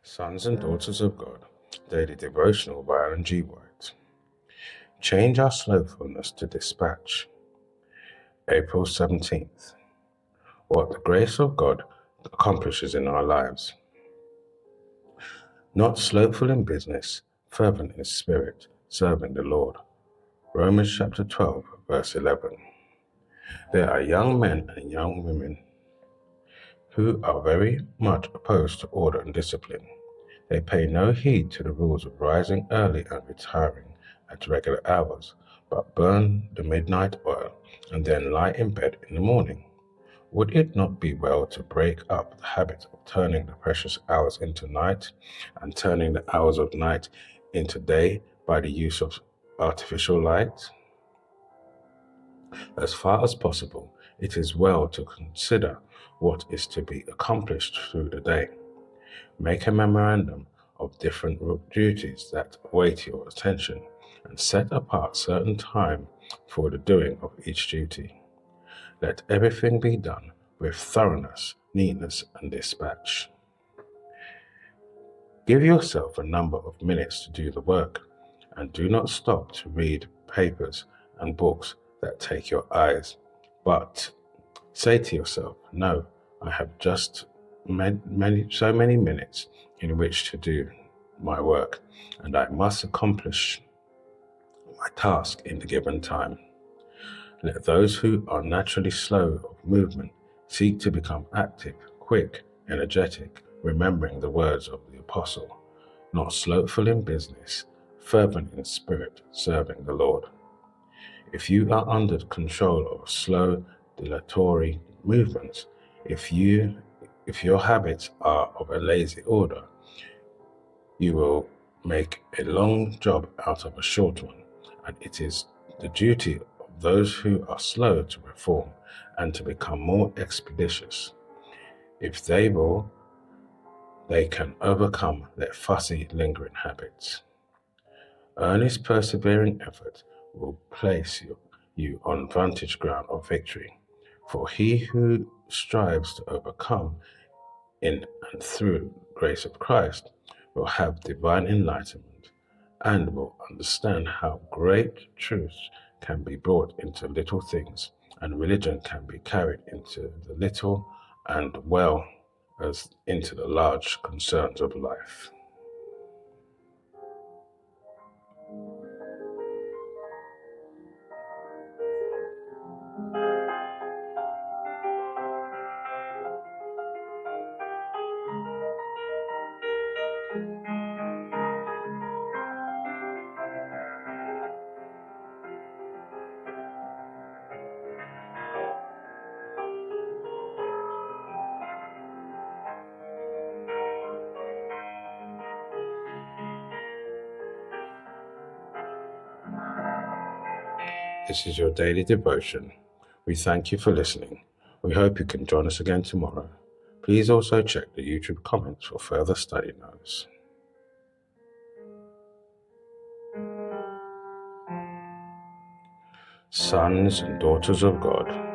Sons and Daughters of God, Daily Devotional by Ellen G. White. Change our slothfulness to dispatch. April 17th. What the grace of God accomplishes in our lives. Not slothful in business, fervent in spirit, serving the Lord. Romans chapter 12, verse 11. There are young men and young women who are very much opposed to order and discipline. They pay no heed to the rules of rising early and retiring at regular hours, but burn the midnight oil and then lie in bed in the morning. Would it not be well to break up the habit of turning the precious hours into night and turning the hours of night into day by the use of artificial light? As far as possible, it is well to consider what is to be accomplished through the day. Make a memorandum of different duties that await your attention and set apart certain time for the doing of each duty. Let everything be done with thoroughness, neatness, and dispatch. Give yourself a number of minutes to do the work, and do not stop to read papers and books that take your eyes, but say to yourself, no, I have just so many minutes in which to do my work, and I must accomplish my task in the given time. Let those who are naturally slow of movement seek to become active, quick, energetic, remembering the words of the apostle, not slothful in business, fervent in spirit, serving the Lord. If you are under control of slow, dilatory movements, if your habits are of a lazy order, you will make a long job out of a short one, and it is the duty of those who are slow to reform and to become more expeditious. If they can overcome their fussy, lingering habits. Earnest, persevering effort will place you on vantage ground of victory, for he who strives to overcome in and through the grace of Christ will have divine enlightenment and will understand how great truths can be brought into little things, and religion can be carried into the little and well as into the large concerns of life. This is your daily devotion. We thank you for listening. We hope you can join us again tomorrow. Please also check the YouTube comments for further study notes. Sons and Daughters of God.